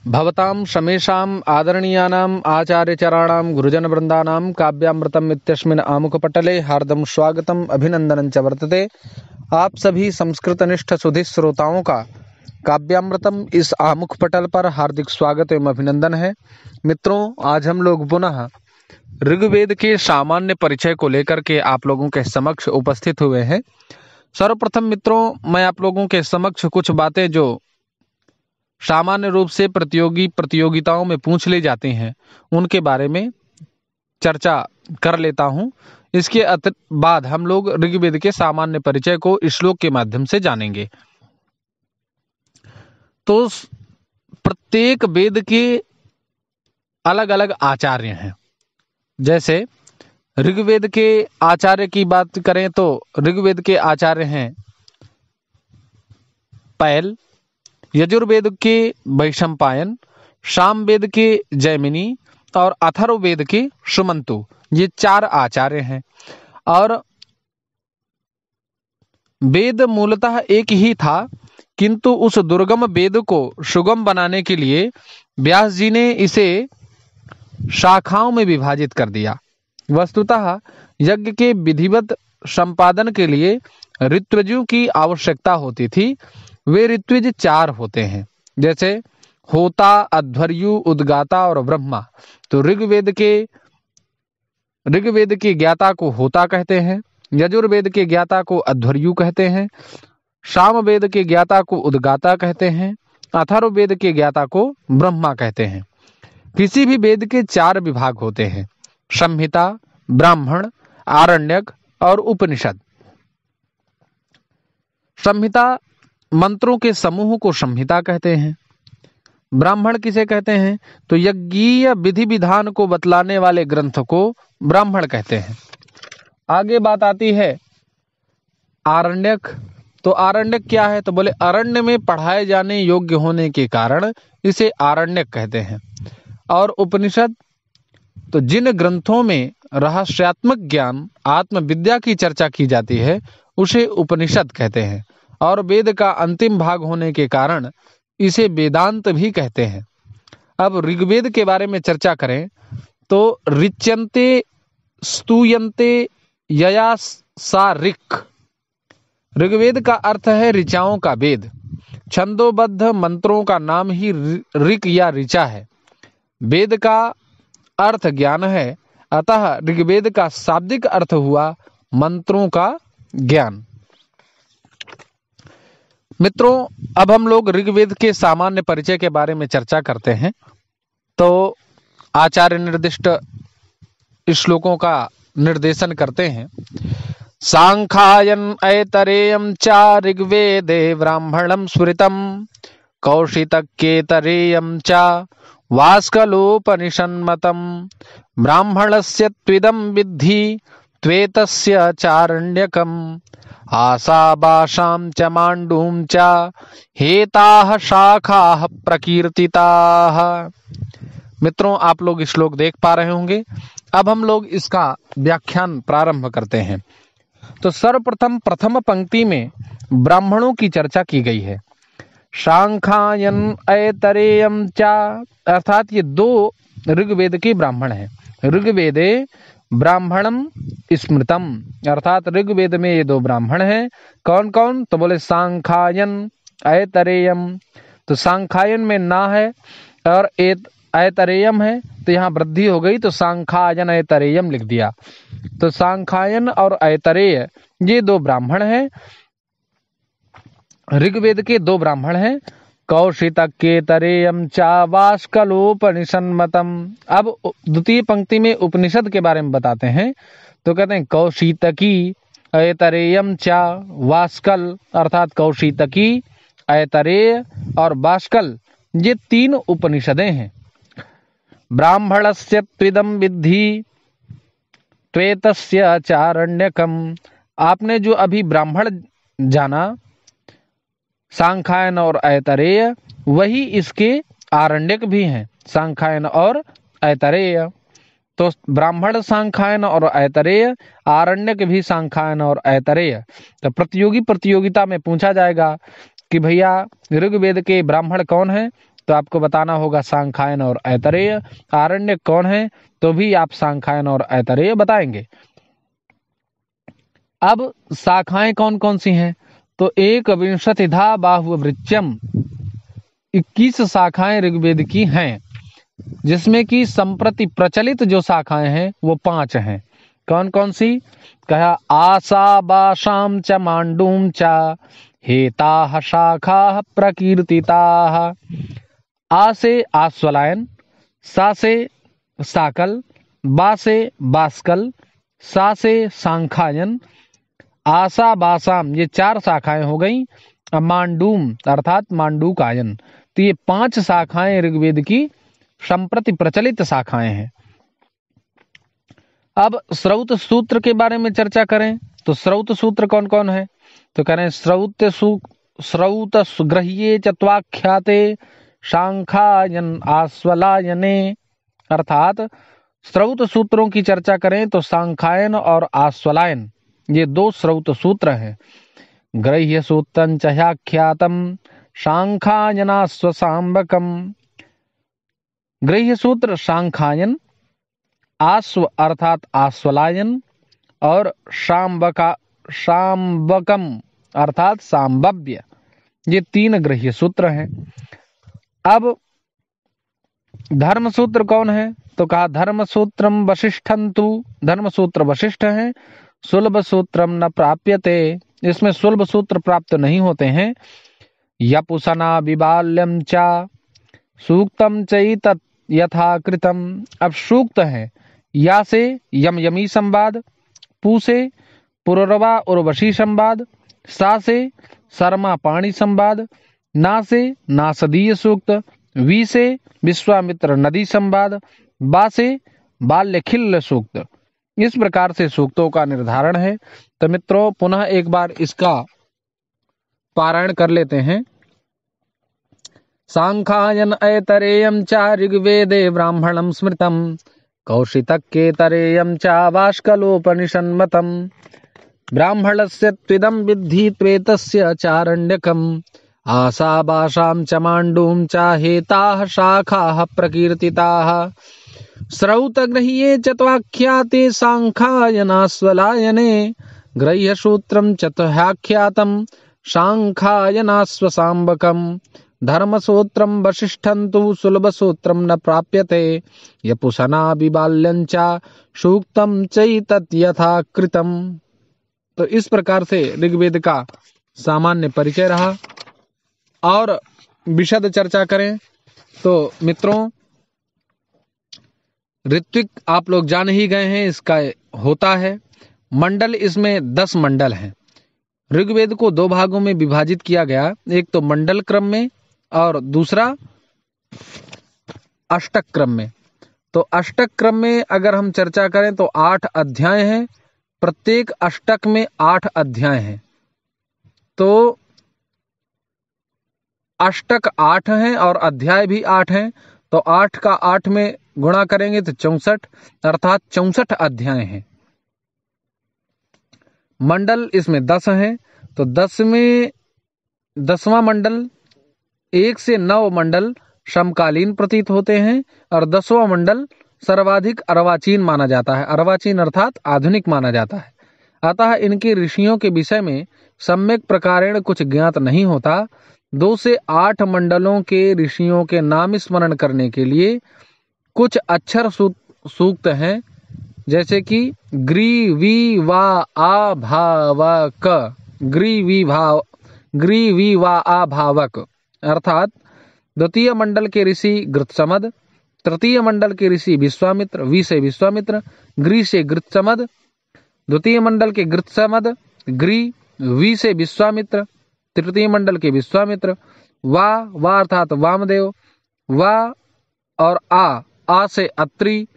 भवतां शमेषाम् आदरणीयानाम् आचार्यचराणां गुरुजनवृन्दानां काव्यामृतम् इत्यस्मिन् आमुखपटले हार्दं स्वागतम् अभिनन्दनं च वर्तते। आप सभी संस्कृतनिष्ठ सुधि श्रोताओं का काव्यामृतम इस आमुख पटल पर हार्दिक स्वागत एवं अभिनंदन है। मित्रों, आज हम लोग पुनः ऋग्वेद के सामान्य परिचय को लेकर के आप लोगों के समक्ष उपस्थित हुए हैं। सर्वप्रथम मित्रों, मैं आप लोगों के समक्ष कुछ बातें जो सामान्य रूप से प्रतियोगिताओं में पूछ ली जाती हैं उनके बारे में चर्चा कर लेता हूं। इसके बाद हम लोग ऋग्वेद के सामान्य परिचय को श्लोक के माध्यम से जानेंगे। तो प्रत्येक वेद के अलग अलग आचार्य हैं। जैसे ऋग्वेद के आचार्य की बात करें तो ऋग्वेद के आचार्य हैं पैल, यजुर्वेद के वैशंपायन, सामवेद के जैमिनी और अथर्ववेद के सुमंतु। ये चार आचार्य हैं। और वेद मूलतः एक ही था, किंतु उस दुर्गम वेद को सुगम बनाने के लिए व्यास जी ने इसे शाखाओं में विभाजित कर दिया। वस्तुतः यज्ञ के विधिवत संपादन के लिए ऋत्विजों की आवश्यकता होती थी। वे ऋत्विज चार होते हैं, जैसे होता, अध्वर्यु, उद्गाता और ब्रह्मा। तो ऋग्वेद के ज्ञाता को होता कहते हैं, यजुर्वेद के ज्ञाता को अध्वर्यु कहते हैं, सामवेद के ज्ञाता को उद्गाता कहते हैं, अथर्ववेद के ज्ञाता को ब्रह्मा कहते हैं। किसी भी वेद के चार विभाग होते हैं: संहिता, ब्राह्मण, आरण्यक और उपनिषद। संहिता मंत्रों के समूह को संहिता कहते हैं। ब्राह्मण किसे कहते हैं? तो यज्ञीय विधि विधान को बतलाने वाले ग्रंथ को ब्राह्मण कहते हैं। आगे बात आती है आरण्यक। तो आरण्यक क्या है? तो बोले अरण्य में पढ़ाए जाने योग्य होने के कारण इसे आरण्यक कहते हैं। और उपनिषद, तो जिन ग्रंथों में रहस्यात्मक ज्ञान, आत्मविद्या की चर्चा की जाती है उसे उपनिषद कहते हैं। और वेद का अंतिम भाग होने के कारण इसे वेदांत भी कहते हैं। अब ऋग्वेद के बारे में चर्चा करें तो ऋच्यन्ते स्तूयन्ते यया सा ऋक्। ऋग्वेद का अर्थ है ऋचाओं का वेद। छंदोबद्ध मंत्रों का नाम ही ऋक् या ऋचा है। वेद का अर्थ ज्ञान है, अतः ऋग्वेद का शाब्दिक अर्थ हुआ मंत्रों का ज्ञान। मित्रों, अब हम लोग ऋग्वेद के सामान्य परिचय के बारे में चर्चा करते हैं। तो आचार्य निर्दिष्ट श्लोकों का निर्देशन करते हैं। सांख्यायन ऐतरेयम च ऋग्वेदे ब्राह्मणम स्मृतम, कौशितक्येतरेयम च वास्कलोपनिषन्मतम, ब्राह्मणस्य त्विदं विद्धि त्वेतस्य चारण्यकम, आसाबाशां च माण्डूं च हेताः शाखाः प्रकीर्तिताः। मित्रों, आप लोग श्लोक देख पा रहे होंगे। अब हम लोग इसका व्याख्यान प्रारंभ करते हैं। तो सर्वप्रथम प्रथम पंक्ति में ब्राह्मणों की चर्चा की गई है। सांख्यायन ऐतरेयम च, अर्थात ये दो ऋग्वेद के ब्राह्मण हैं। ऋग्वेदे ब्राह्मणम स्मृतम, अर्थात ऋग्वेद में ये दो ब्राह्मण हैं। कौन कौन? तो बोले सांख्यायन ऐतरेयम। तो सांख्यायन में ना है और ऐतरेयम है, तो यहाँ वृद्धि हो गई, तो सांख्यायन ऐतरेयम लिख दिया। तो सांख्यायन और ऐतरेय ये दो ब्राह्मण हैं, ऋग्वेद के दो ब्राह्मण हैं। कौशितक्येतरेयम च वास्कलोपनिषन्मतम। अब द्वितीय पंक्ति में उपनिषद के बारे में बताते हैं। तो कहते हैं कौशितकी ऐतरेयम च वास्कल, अर्थात कौशितकी, ऐतरेय और वास्कल ये तीन उपनिषदें हैं। ब्राह्मणस्य त्विदं विद्धि त्वेतस्य चारण्यकम। आपने जो अभी ब्राह्मण जाना सांख्यायन और ऐतरेय, वही इसके आरण्यक भी हैं, सांख्यायन और ऐतरेय। तो ब्राह्मण सांख्यायन और ऐतरेय, आरण्यक भी सांख्यायन और ऐतरेय। तो प्रतियोगिता में पूछा जाएगा कि भैया ऋग्वेद के ब्राह्मण कौन हैं? तो आपको बताना होगा सांख्यायन और ऐतरेय। आरण्यक कौन है, तो भी आप सांख्यायन और ऐतरेय बताएंगे। अब शाखाएं कौन कौन सी हैं, तो 21 बाहुवृच्यम 21 शाखाएं ऋग्वेद की हैं, जिसमें कि संप्रति प्रचलित जो शाखाएं हैं वो 5 हैं। कौन कौन सी, कहा आशा बाशाम च मांडूम च हेताः शाखाः प्रकीर्तिताः। आ से आश्वलायन, सा से साकल, बा से बास्कल, सा से सांखायन, आशा बासाम ये 4 शाखाएं हो गई। मांडूम अर्थात मांडूकायन, तो ये 5 शाखाएं ऋग्वेद की संप्रति प्रचलित शाखाएं हैं। अब श्रौत सूत्र के बारे में चर्चा करें तो श्रौत सूत्र कौन कौन है, तो कह रहे हैं श्रौत सुग्रह्ये चत्वाख्याते सांखायन आश्वलायने। अर्थात श्रौत सूत्रों की चर्चा करें तो सांखायन और आश्वलायन ये 2 श्रौत सूत्र हैं। ग्रह्य सूत्रं च ह्याख्यातम सांखायनाश्वसाम्बकम। गृह्य सूत्र सांखायन, आश्व अर्थात आश्वलायन और शाम्बकम अर्थात सांबव्य, ये 3 गृह्य सूत्र हैं। अब धर्म सूत्र कौन है, तो कहा धर्म सूत्रम वशिष्ठंतु, धर्म सूत्र वशिष्ठ है। सुलभ सूत्रम न प्राप्यते, इसमें सुलभ सूत्र प्राप्त नहीं होते हैं। यपुसना विबाल्यम चा सूक्तम चैतत् यथा कृतम। अब सूक्त है या से यम यमी संवाद, पू से पुररवा उर्वशी संवाद, सा से शर्मा पाणी संवाद, ना से नासदीय सूक्त, वी से विश्वामित्र नदी संवाद, बा से बाल्यखिल्य सूक्त। इस प्रकार से सूक्तों का निर्धारण है। तो मित्रों पुनः एक बार इसका पारायण कर लेते हैं। सांखायन ऐतरेयम च ऋग्वेदे ब्राह्मणं स्मृतम, कौशितक्येतरेयम च वाष्कलोपनिषन्मतम्। ब्राह्मणस्य त्विदं विद्धि त्वेतस्य चारण्यकम्, आशाबाशां च माण्डूं च हेताः शाखाः प्रकीर्तिताः। श्रौतगृह्ये चत्वाख्याते सांखायनाश्वलायने, गृह्यसूत्रं चतुह्याख्यातं सांखायनाश्वसाम्बकम्। धर्मसूत्रं वशिष्ठन्तु सुलभसूत्रं न प्राप्यते, यपुसना विबाल्यं च सूक्तं चैतत् यथा कृतम्। तो इस प्रकार से ऋग्वेद का सामान्य परिचय रहा। और विशद चर्चा करें तो मित्रों ऋत्विक आप लोग जान ही गए हैं, इसका होता है मंडल, इसमें 10 मंडल हैं। ऋग्वेद को 2 भागों में विभाजित किया गया, एक तो मंडल क्रम में और दूसरा अष्टक क्रम में। तो अष्टक क्रम में अगर हम चर्चा करें तो 8 अध्याय हैं, प्रत्येक अष्टक में 8 अध्याय हैं। तो अष्टक 8 हैं और अध्याय भी 8 हैं, तो 8 का 8 में गुणा करेंगे तो 64, अर्थात 64 अध्याय हैं। मंडल इसमें 10 हैं, तो 10वां मंडल 1 से 9 मंडल समकालीन प्रतीत होते हैं और 10वां मंडल सर्वाधिक अर्वाचीन माना जाता है। अर्वाचीन अर्थात आधुनिक माना जाता है। अतः इनके ऋषियों के विषय में सम्यक प्रकारेण कुछ ज्ञात नहीं होता। 2 से 8 मंडलों के ऋषियों के नाम स्मरण करने के लिए कुछ अक्षर सूक्त हैं, जैसे कि ग्री वा आ भावक, ग्री वा आ भावक अर्थात द्वितीय मंडल के ऋषि गृत्समद, तृतीय मंडल के ऋषि विश्वामित्र, वी से विश्वामित्र, ग्री से गृत्समद, द्वितीय मंडल के गृत्समद, ग्री, वी से विश्वामित्र, तृतीय मंडल के विश्वामित्र, वा अर्थात वामदेव, वा और आ से अत्रि,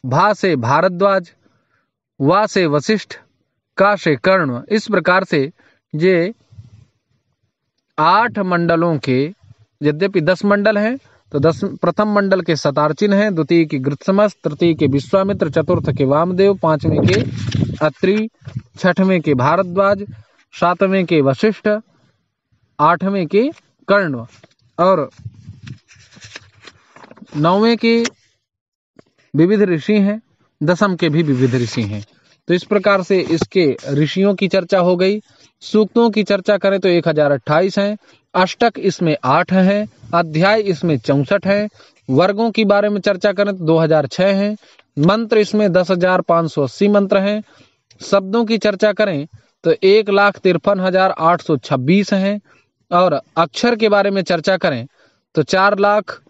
भा से भारद्वाज, वा से वशिष्ठ, का से कर्ण। इस प्रकार से ये 8 मंडलों के, यद्यपि 10 मंडल हैं तो 10 प्रथम मंडल के शतार्चिन हैं, द्वितीय के गृत्समस, तृतीय के विश्वामित्र, चतुर्थ के वामदेव, 5वें के अत्रि, 6वें के भारद्वाज, 7वें के वशिष्ठ, 8वें के कर्ण और 9वें के विविध ऋषि हैं, 10म के भी विविध ऋषि हैं। तो इस प्रकार से इसके ऋषियों की चर्चा हो गई। सूक्तों की चर्चा करें तो 1028 हैं, अष्टक इसमें 8 हैं, अध्याय इसमें 64 हैं, वर्गों के बारे में चर्चा करें तो 2006 हैं, मंत्र इसमें 10,580 मंत्र हैं, शब्दों की चर्चा करें तो 1,53,826 हैं, और अक्षर के बारे में चर्चा करें तो 4 लाख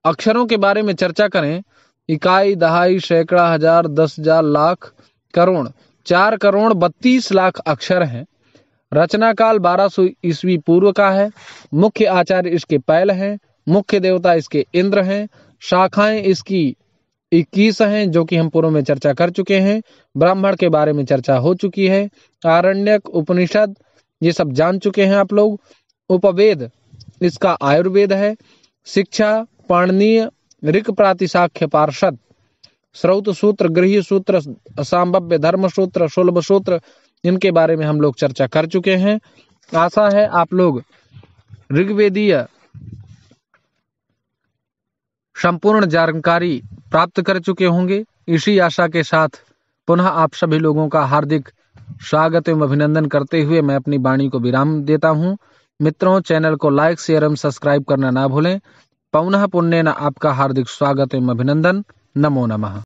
अक्षरों के बारे में चर्चा करें, इकाई, दहाई, सैकड़ा, हजार, 10,000, लाख, करोड़, 4,32,00,000 अक्षर हैं। रचना काल 1200 ईस्वी पूर्व का है। मुख्य आचार्य इसके पैल हैं, मुख्य देवता इसके इंद्र हैं, शाखाएं इसकी 21 हैं जो कि हम पूर्व में चर्चा कर चुके हैं। ब्राह्मण के बारे में चर्चा हो चुकी है। आरण्यक, उपनिषद ये सब जान चुके हैं आप लोग। उपवेद इसका आयुर्वेद है। शिक्षा पाणिनीय, ऋक्, प्रातिशाख्य, पार्षद, श्रौत सूत्र, गृह्य सूत्र, सांभव्य धर्म सूत्र, शुल्ब सूत्र, इनके बारे में हम लोग चर्चा कर चुके हैं। आशा है आप लोग ऋग्वेदीय संपूर्ण जानकारी प्राप्त कर चुके होंगे। इसी आशा के साथ पुनः आप सभी लोगों का हार्दिक स्वागत एवं अभिनंदन करते हुए मैं अपनी वाणी को विराम देता हूं। मित्रों, चैनल को लाइक, शेयर एवं सब्सक्राइब करना ना भूलें। पौनः पुण्येन आपका हार्दिक स्वागत एवं अभिनंदन। नमो नमः।